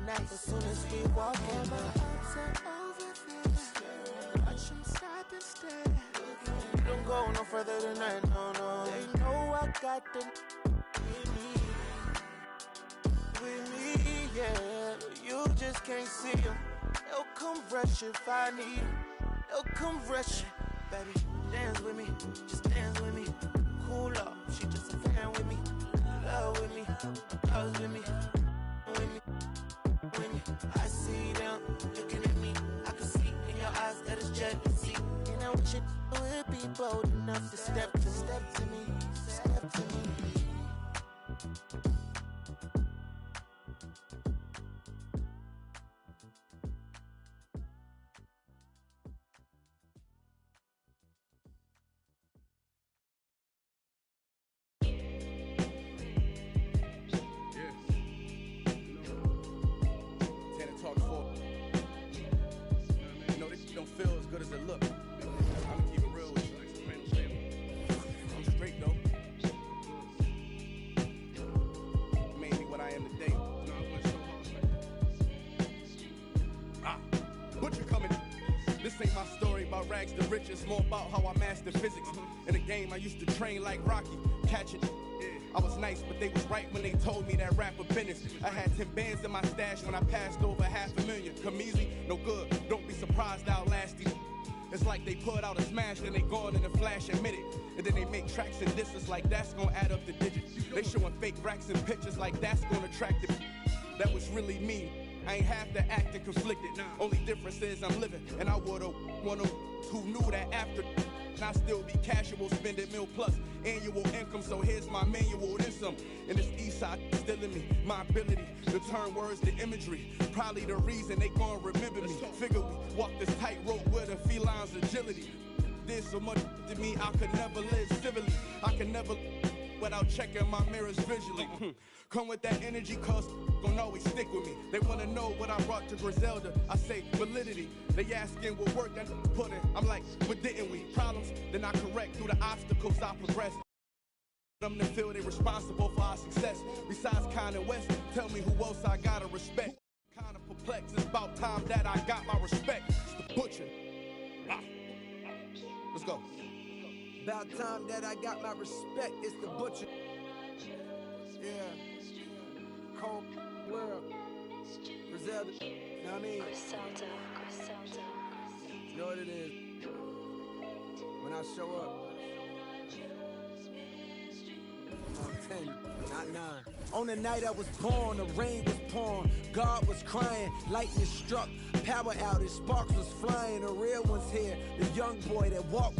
night as soon as we walk in. My arms are over there. Watch them stop and stare. You don't go no further tonight, no, no. They know I got them with me, yeah. You just can't see them. They'll come rush if I need them. They'll come rush. Baby, dance with me, just dance with me. Cool off, she just a fan with me. Love with me, loves with me. When I see them looking at me, I can see in your eyes that it's jealousy. And I wish it would be bold enough to step to me, step to me. The richest, more about how I mastered physics. In a game I used to train like Rocky, catch it. I was nice, but they was right when they told me that rapper business. I had 10 bands in my stash when I passed over $500,000. Come easy, no good, don't be surprised I'll last you. It's like they put out a smash, then they gone in a flash and minute. And then they make tracks and disses like that's gonna add up the digits. They showing fake racks and pictures like that's gonna attract it. That was really me. I ain't half the acting conflicted. Only difference is I'm living, and I would've wanna who knew that after I still be casual, spending $1 plus annual income. So here's my manual, then some. And this east side still in me, my ability to turn words to imagery. Probably the reason they gon' remember me. Figure we walk this tightrope with a feline's agility. There's so much to me I could never live civilly. I can never without checking my mirrors visually. Come with that energy, cause gon' always stick with me. They wanna know what I brought to Griselda. I say validity. They asking what work that put in. I'm like, but didn't we? Problems, then I correct through the obstacles I progress. Them to feel they responsible for our success. Besides Kanye West, tell me who else I gotta respect. Kinda perplexed, it's about time that I got my respect. It's the butcher. Let's go. About time that I got my respect, it's the butcher. Yeah. Cold world. Griselda. Know what I mean? Griselda. You know what it is? When I show up, I'm 10, not 9. On the night I was born, the rain was pouring, God was crying, lightning struck, power outage, sparks was flying, the real one's here, the young boy that walked.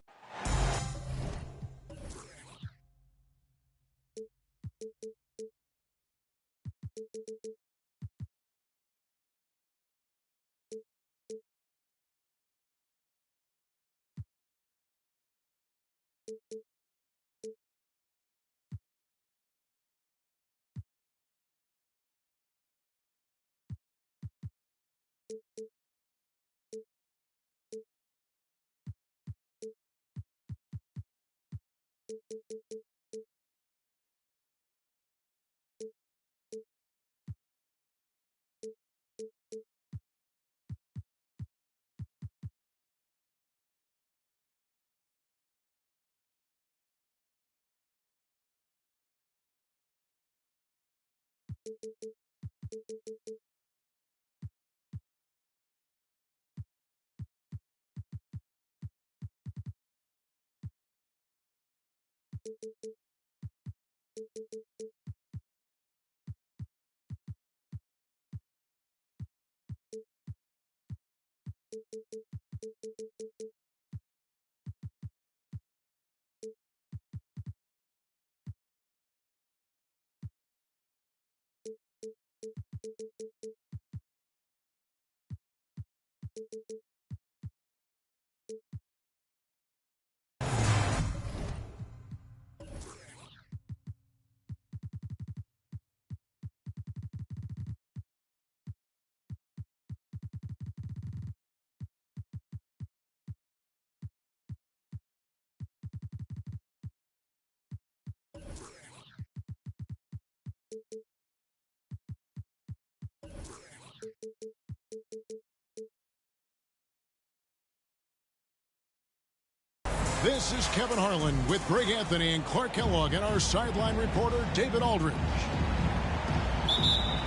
This is Kevin Harlan with Greg Anthony and Clark Kellogg and our sideline reporter, David Aldridge.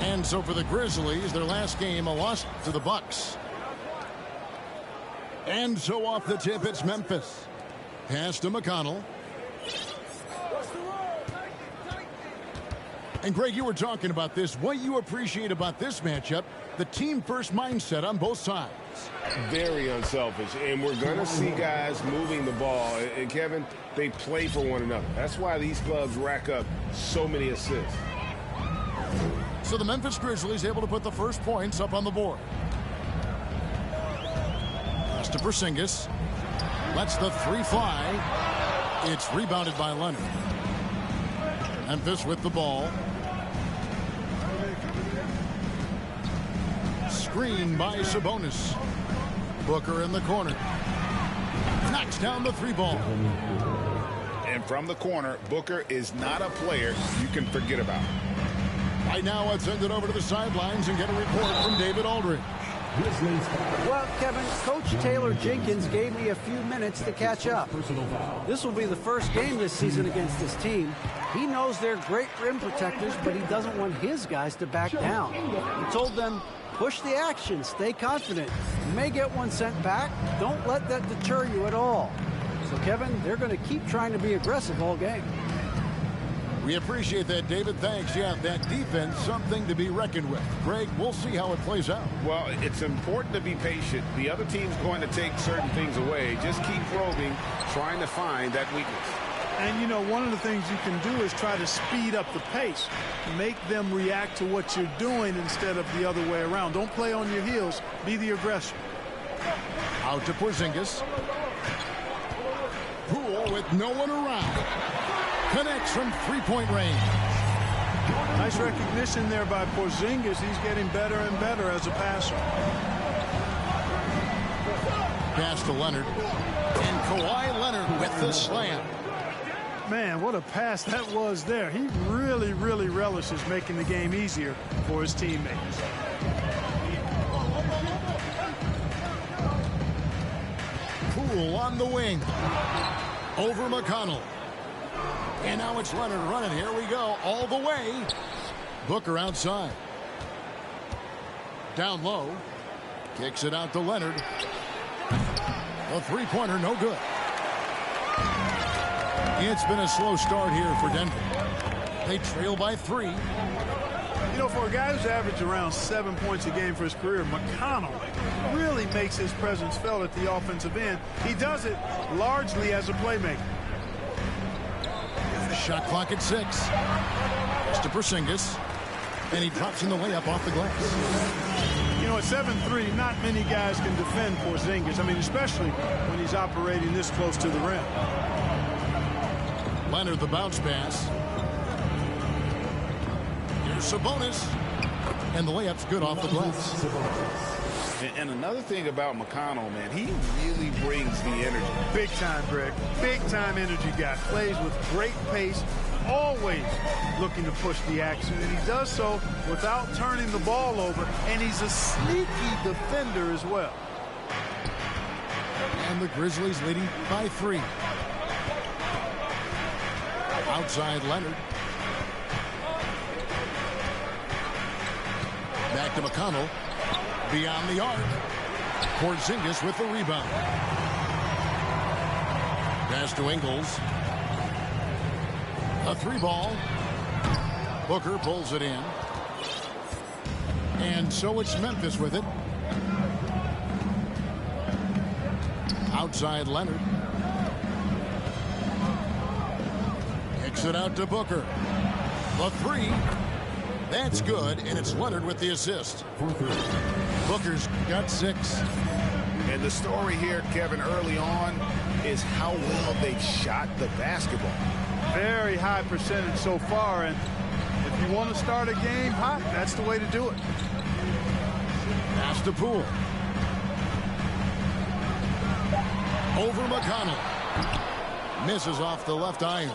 And so for the Grizzlies, their last game, a loss to the Bucks. And so off the tip, it's Memphis. Pass to McConnell. And Greg, you were talking about this. What you appreciate about this matchup, the team-first mindset on both sides. Very unselfish, and we're going to see guys moving the ball. And Kevin, they play for one another. That's why these clubs rack up so many assists. So the Memphis Grizzlies able to put the first points up on the board. Pass to Porzingis. Lets the three fly. It's rebounded by Leonard. Memphis with the ball. Screen by Sabonis. Booker in the corner. Knocks down the three ball. And from the corner, Booker is not a player you can forget about. Right now, let's send it over to the sidelines and get a report from David Aldridge. Well, Kevin, Coach Taylor Jenkins gave me a few minutes to catch up. This will be the first game this season against this team. He knows they're great rim protectors, but he doesn't want his guys to back down. He told them, push the action, stay confident. You may get one sent back. Don't let that deter you at all. So, Kevin, they're going to keep trying to be aggressive all game. We appreciate that, David. Thanks. Yeah, that defense, something to be reckoned with. Greg, we'll see how it plays out. Well, it's important to be patient. The other team's going to take certain things away. Just keep probing, trying to find that weakness. And, you know, one of the things you can do is try to speed up the pace. Make them react to what you're doing instead of the other way around. Don't play on your heels. Be the aggressor. Out to Porzingis. Poole with no one around. Connects from three-point range. Nice recognition there by Porzingis. He's getting better and better as a passer. Pass to Leonard. And Kawhi Leonard with the slam. Man, what a pass that was there. He really, really relishes making the game easier for his teammates. Poole on the wing. Over McConnell. And now it's Leonard running. Here we go. All the way. Booker outside. Down low. Kicks it out to Leonard. A three-pointer, no good. It's been a slow start here for Denver. They trail by 3. You know, for a guy who's averaged around 7 points a game for his career, McConnell really makes his presence felt at the offensive end. He does it largely as a playmaker. Shot clock at 6. It's to Porzingis. And he drops in the layup off the glass. You know, at 7'3", not many guys can defend Porzingis. I mean, especially when he's operating this close to the rim. Leonard, the bounce pass. Here's Sabonis. And the layup's good off the glass. And another thing about McConnell, man, he really brings the energy. Big time, Greg. Big time energy guy. Plays with great pace. Always looking to push the action. And he does so without turning the ball over. And he's a sneaky defender as well. And the Grizzlies leading by 3. Outside Leonard. Back to McConnell. Beyond the arc. Porzingis with the rebound. Pass to Ingles. A 3-ball. Booker pulls it in. And so it's Memphis with it. Outside Leonard. Kicks it out to Booker. The 3. That's good, and it's Leonard with the assist. Booker's got 6. And the story here, Kevin, early on is how well they've shot the basketball. Very high percentage so far, and if you want to start a game hot, that's the way to do it. Pass to Poole. Over McConnell. Misses off the left iron.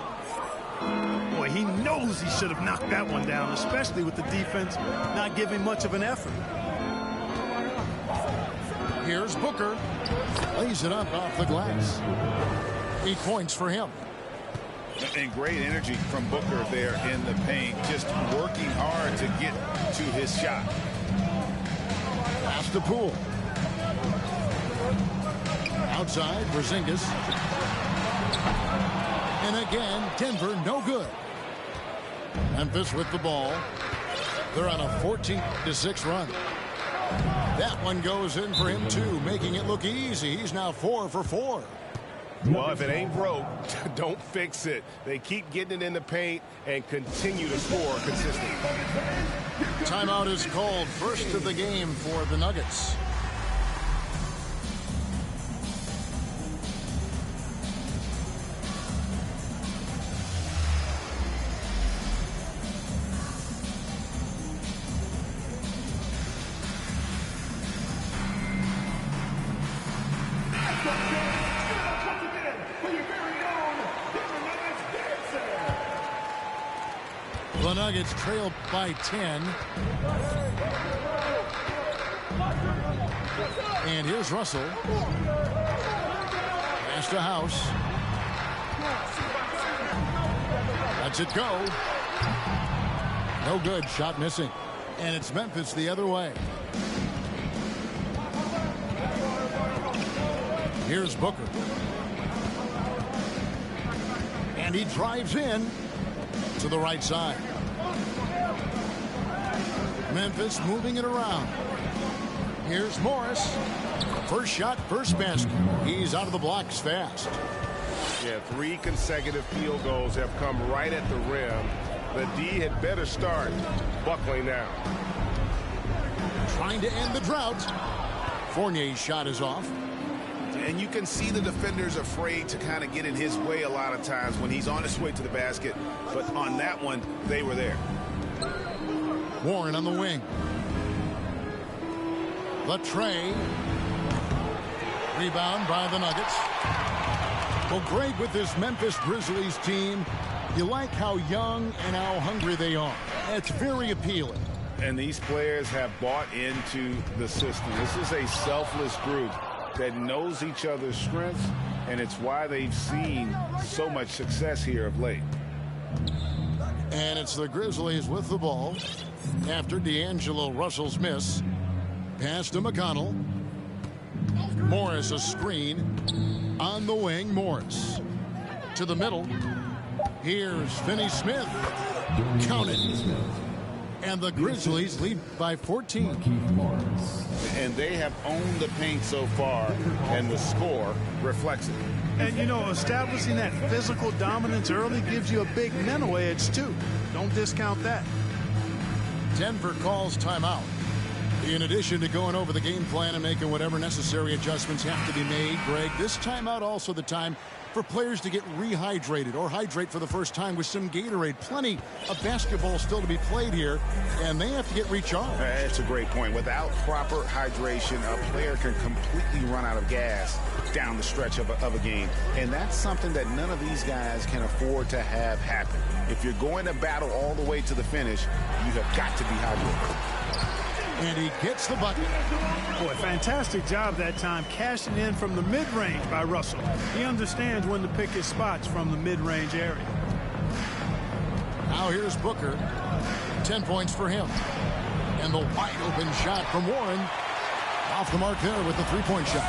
Boy, he knows he should have knocked that one down, especially with the defense not giving much of an effort. Here's Booker. Lays it up off the glass. 8 points for him. And great energy from Booker there in the paint, just working hard to get to his shot. Pass to Poole. Outside, Porzingis. And again, Denver no good. Memphis with the ball. They're on a 14-6 run. That one goes in for him too, making it look easy. He's now 4 for 4. Well, if it ain't broke, don't fix it. They keep getting it in the paint and continue to score consistently. Timeout is called, first of the game for the Nuggets. The Nuggets trail by 10. And here's Russell. Pass to House. Lets it go. No good. Shot missing. And it's Memphis the other way. Here's Booker. And he drives in to the right side. Memphis moving it around. Here's Morris. First shot, first basket. He's out of the blocks fast. Yeah, 3 consecutive field goals have come right at the rim. The D had better start buckling now. Trying to end the drought. Fournier's shot is off. And you can see the defenders afraid to kind of get in his way a lot of times when he's on his way to the basket. But on that one, they were there. Warren on the wing. The tray. Rebound by the Nuggets. Well, Greg, with this Memphis Grizzlies team, you like how young and how hungry they are. It's very appealing. And these players have bought into the system. This is a selfless group that knows each other's strengths, and it's why they've seen so much success here of late. And it's the Grizzlies with the ball after D'Angelo Russell's miss. Pass to McConnell. Morris a screen on the wing. Morris to the middle. Here's Finney-Smith. Count it. And the Grizzlies lead by 14. And they have owned the paint so far, and the score reflects it. And, you know, establishing that physical dominance early gives you a big mental edge, too. Don't discount that. Denver calls timeout. In addition to going over the game plan and making whatever necessary adjustments have to be made, Greg, this timeout also the time for players to get rehydrated or hydrate for the first time with some Gatorade. Plenty of basketball still to be played here, and they have to get recharged. That's a great point. Without proper hydration, a player can completely run out of gas down the stretch of a game. And that's something that none of these guys can afford to have happen. If you're going to battle all the way to the finish, you have got to be hydrated. And he gets the bucket. Boy, fantastic job that time cashing in from the mid-range by Russell. He understands when to pick his spots from the mid-range area. Now here's Booker. 10 points for him. And the wide open shot from Warren. Off the mark there with the three-point shot.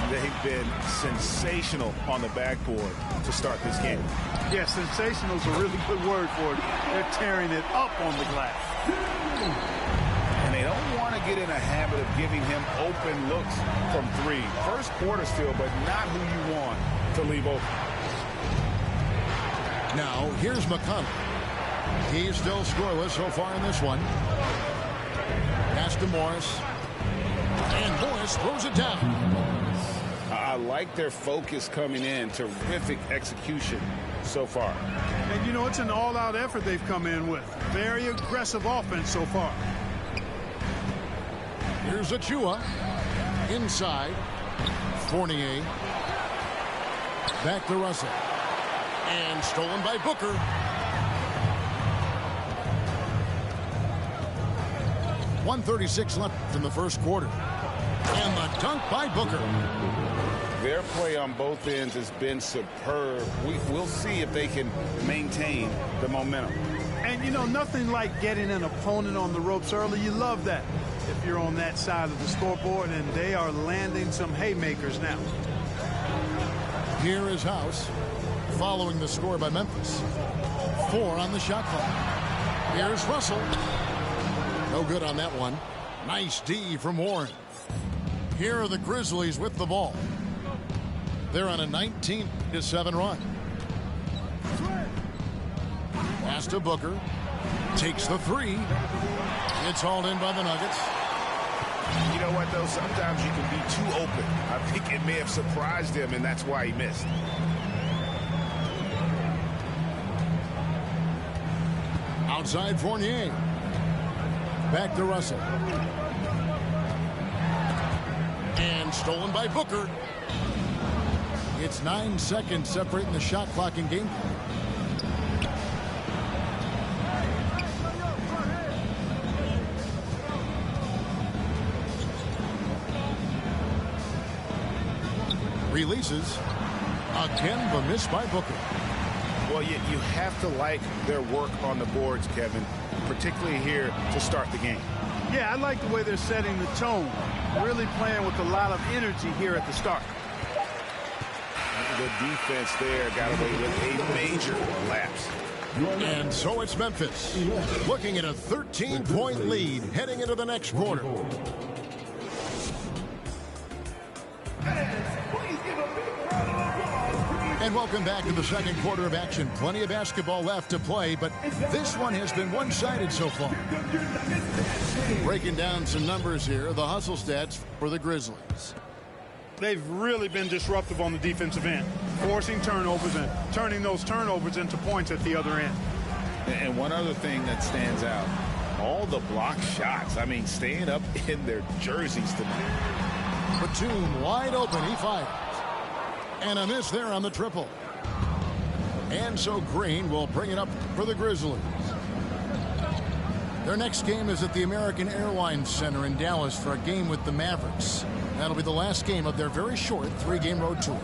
They've been sensational on the backboard to start this game. Yeah, sensational is a really good word for it. They're tearing it up on the glass. And they don't want to get in a habit of giving him open looks from three. First quarter still, but not who you want to leave open. Now, here's McConnell. He's still scoreless so far in this one. Pass to Morris. And Morris throws it down. I like their focus coming in. Terrific execution so far. And, you know, it's an all-out effort they've come in with. Very aggressive offense so far. Here's Achua. Inside. Fournier. Back to Russell. And stolen by Booker. .136 left in the first quarter. And the dunk by Booker. Their play on both ends has been superb. We'll see if they can maintain the momentum. And, you know, nothing like getting an opponent on the ropes early. You love that if you're on that side of the scoreboard, and they are landing some haymakers now. Here is House, following the score by Memphis. 4 on the shot clock. Here's Russell. No good on that one. Nice D from Warren. Here are the Grizzlies with the ball. They're on a 19-7 run. Pass to Booker. Takes the 3. It's hauled in by the Nuggets. You know what, though? Sometimes you can be too open. I think it may have surprised him, and that's why he missed. Outside Fournier. Back to Russell. And stolen by Booker. It's 9 seconds separating the shot clock and game clock. Releases. Again, the miss by Booker. Well, you have to like their work on the boards, Kevin, particularly here to start the game. Yeah, I like the way they're setting the tone. Really playing with a lot of energy here at the start. The defense there got away with a major lapse. And so it's Memphis, looking at a 13-point lead heading into the next quarter. And welcome back to the second quarter of action. Plenty of basketball left to play, but this one has been one-sided so far. Breaking down some numbers here, the hustle stats for the Grizzlies. They've really been disruptive on the defensive end, forcing turnovers and turning those turnovers into points at the other end. And one other thing that stands out, all the block shots. I mean, staying up in their jerseys tonight. Batum wide open, he fires. And a miss there on the triple. And so Green will bring it up for the Grizzlies. Their next game is at the American Airlines Center in Dallas for a game with the Mavericks. That'll be the last game of their very short 3-game road tour.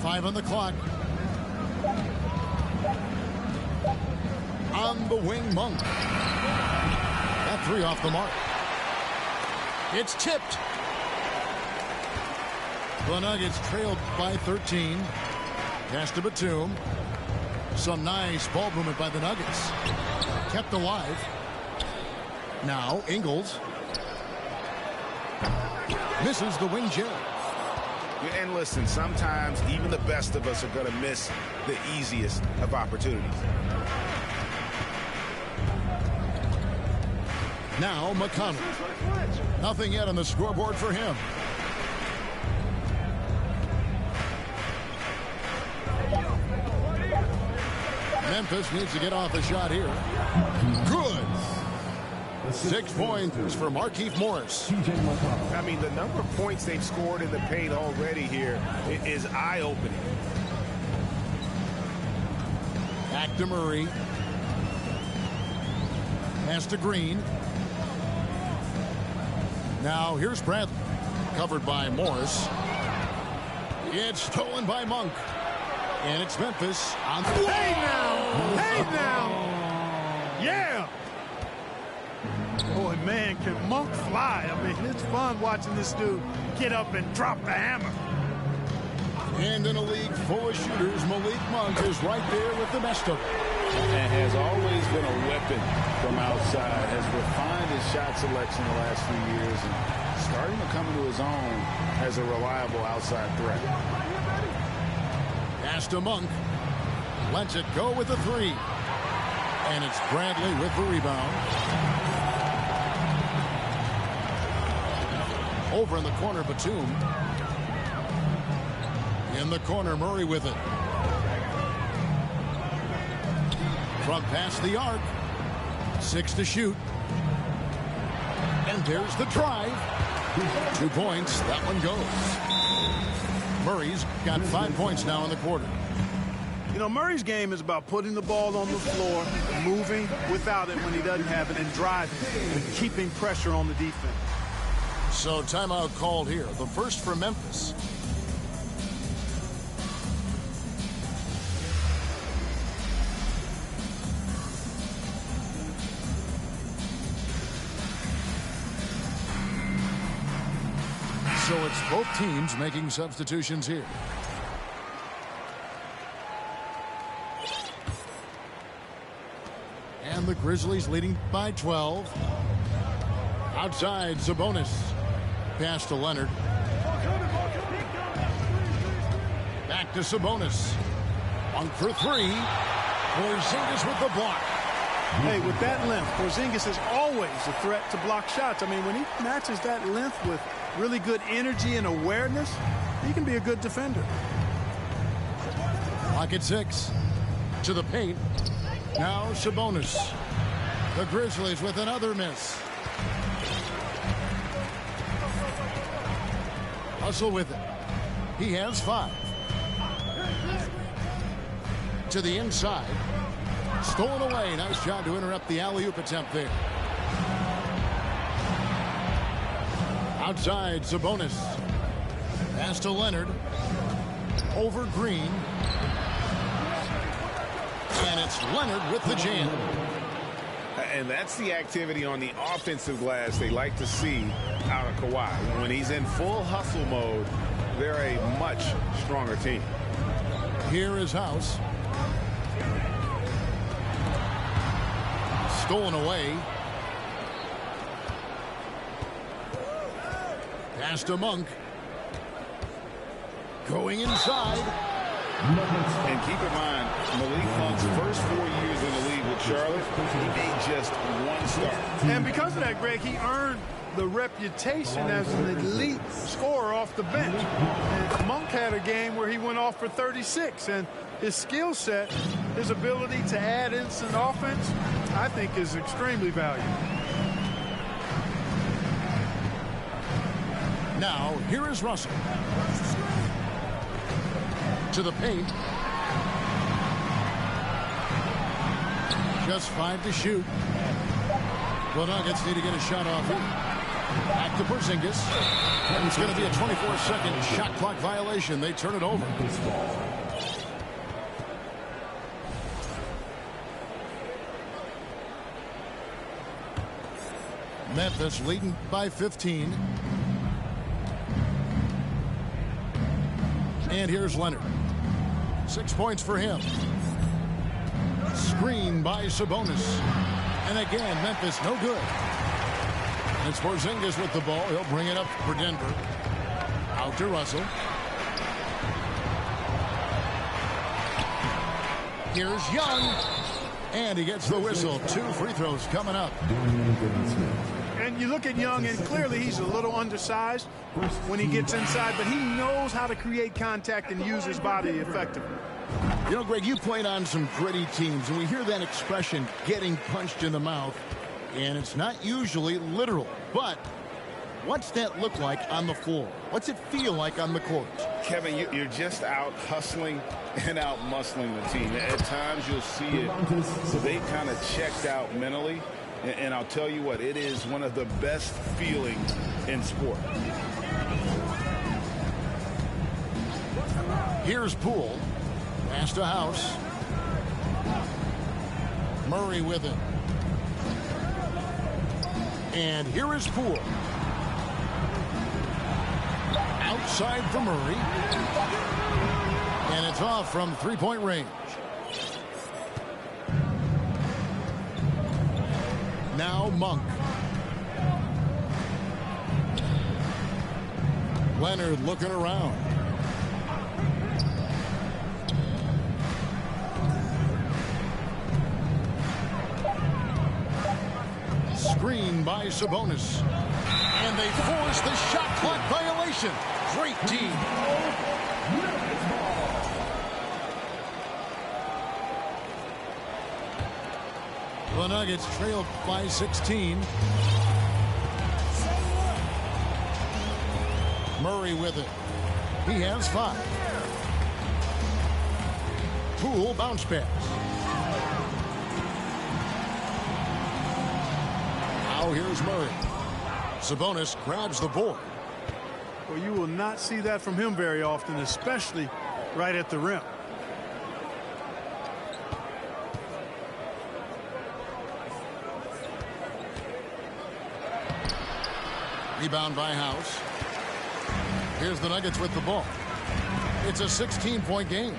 5 on the clock. On the wing, Monk. That 3 off the mark. It's tipped. The Nuggets trailed by 13. Pass to Batum. Some nice ball movement by the Nuggets. Kept alive. Now Ingles. Misses the wing jab. And listen, sometimes even the best of us are going to miss the easiest of opportunities. Now McConnell. Nothing yet on the scoreboard for him. Memphis needs to get off a shot here. Good. 6 points for Markieff Morris. I mean, the number of points they've scored in the paint already here is eye-opening. Back to Murray. Pass to Green. Now here's Bradley. Covered by Morris. It's stolen by Monk. And it's Memphis on the... Hey now! Hey now! Yeah! Boy, man, can Monk fly. I mean, it's fun watching this dude get up and drop the hammer. And in a league full of shooters, Malik Monk is right there with the best of them. And has always been a weapon from outside. Has refined his shot selection the last few years and starting to come into his own as a reliable outside threat. Pass to Monk. Lets it go with the 3. And it's Bradley with the rebound. Over in the corner, Batum. In the corner, Murray with it. From past the arc. 6 to shoot. And there's the drive. 2 points. That one goes. Murray's got 5 points now in the quarter. You know, Murray's game is about putting the ball on the floor, moving without it when he doesn't have it, and driving and keeping pressure on the defense. So timeout called here. The first for Memphis. So it's both teams making substitutions here. And the Grizzlies leading by 12. Outside, Sabonis. Pass to Leonard. Back to Sabonis. Monk for three. Porzingis with the block. Hey, with that length, Porzingis is always a threat to block shots. I mean, when he matches that length with really good energy and awareness, he can be a good defender. Clock at 6. To the paint. Now Sabonis. The Grizzlies with another miss. Hustle with it. He has 5. To the inside. Stolen away. Nice job to interrupt the alley-oop attempt there. Outside, Sabonis. Pass to Leonard. Over Green. And it's Leonard with the jam. And that's the activity on the offensive glass they like to see out of Kawhi. When he's in full hustle mode, they're a much stronger team. Here is House. Stolen away. Pass to Monk. Going inside. And keep in mind, Malik Monk's first 4 years in the league with Charlotte, he made just 1 start. And because of that, Greg, he earned the reputation as an elite scorer off the bench. And Monk had a game where he went off for 36, and his skill set, his ability to add instant offense, I think is extremely valuable. Now, here is Russell. To the paint. Just 5 to shoot. The Nuggets need to get a shot off here. Back to Porzingis. And it's going to be a 24-second shot clock violation. They turn it over. Memphis leading by 15. And here's Leonard. 6 points for him. Screen by Sabonis. And again, Memphis no good. It's Porzingis with the ball. He'll bring it up for Denver. Out to Russell. Here's Young. And he gets the whistle. 2 free throws coming up. And you look at Young, and clearly he's a little undersized when he gets inside, but he knows how to create contact and use his body effectively. You know, Greg, you played on some gritty teams, and we hear that expression, getting punched in the mouth, and it's not usually literal. But what's that look like on the floor? What's it feel like on the court? Kevin, you're just out hustling and out muscling the team. At times you'll see it. They kind of checked out mentally. And I'll tell you what, it is one of the best feelings in sport. Here's Poole. Pass to House. Murray with it. And here is Poole. Outside for Murray. And it's off from three-point range. Now Monk. Leonard looking around. Screen by Sabonis. And they force the shot clock violation. Great team. The Nuggets trail by 16. Murray with it. He has 5. Poole bounce pass. Now here's Murray. Sabonis grabs the board. Well, you will not see that from him very often, especially right at the rim. Rebound by House. Here's the Nuggets with the ball. It's a 16-point game.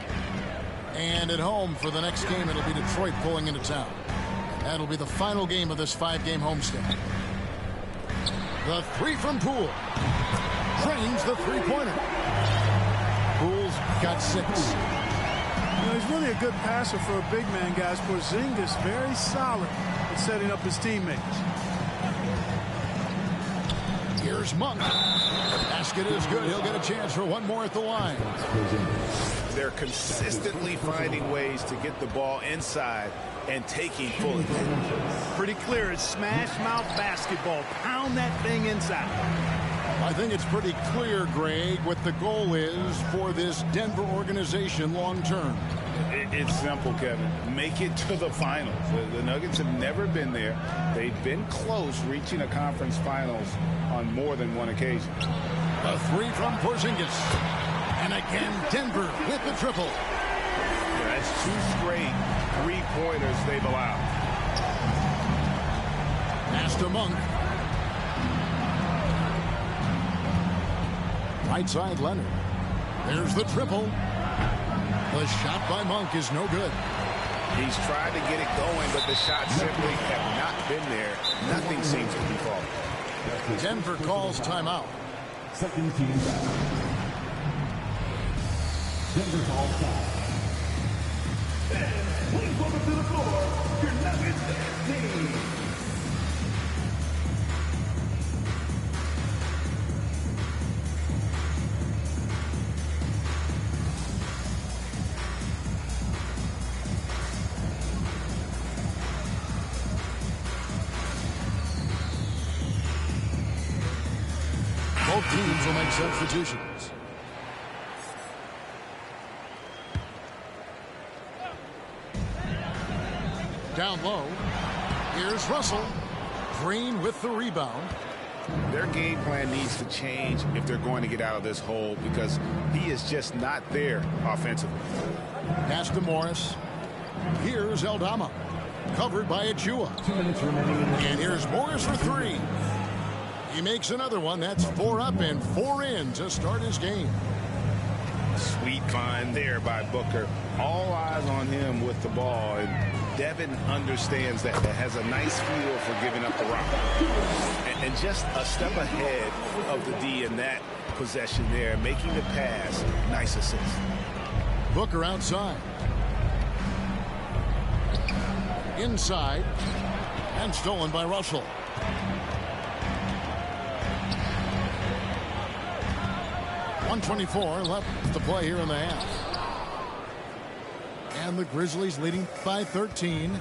And at home for the next game, it'll be Detroit pulling into town. That'll be the final game of this 5-game homestand. The three from Poole. Drains the three-pointer. Poole's got 6. You know, he's really a good passer for a big man, guys. Porzingis very solid at setting up his teammates. Here's Monk. Basket is good. He'll get a chance for one more at the line. They're consistently finding ways to get the ball inside and taking full advantage. Pretty clear. It's smash mouth basketball. Pound that thing inside. I think it's pretty clear, Greg, what the goal is for this Denver organization long term. It's simple, Kevin. Make it to the finals. The Nuggets have never been there. They've been close reaching a conference finals on more than one occasion. A three from Porzingis. And again, Denver with the triple. That's 2 straight three-pointers they've allowed. Pass to Monk. Right side, Leonard. There's the triple. The shot by Monk is no good. He's tried to get it going, but the shots simply have not been there. Nothing seems to be falling. Denver calls timeout. Second team foul. Denver calls foul. And please welcome to the floor, your Nuggets team. Both teams will make substitutions. Down low. Here's Russell. Green with the rebound. Their game plan needs to change if they're going to get out of this hole because he is just not there offensively. Pass to Morris. Here's Aldama. Covered by Achua. 2 minutes remaining. And here's Morris for 3. He makes another one. That's 4 up and 4 in to start his game. Sweet find there by Booker. All eyes on him with the ball. And Devin understands that. Has a nice feel for giving up the rock. And just a step ahead of the D in that possession there. Making the pass. Nice assist. Booker outside. Inside. And stolen by Russell. 124 left to play here in the half. And the Grizzlies leading by 13.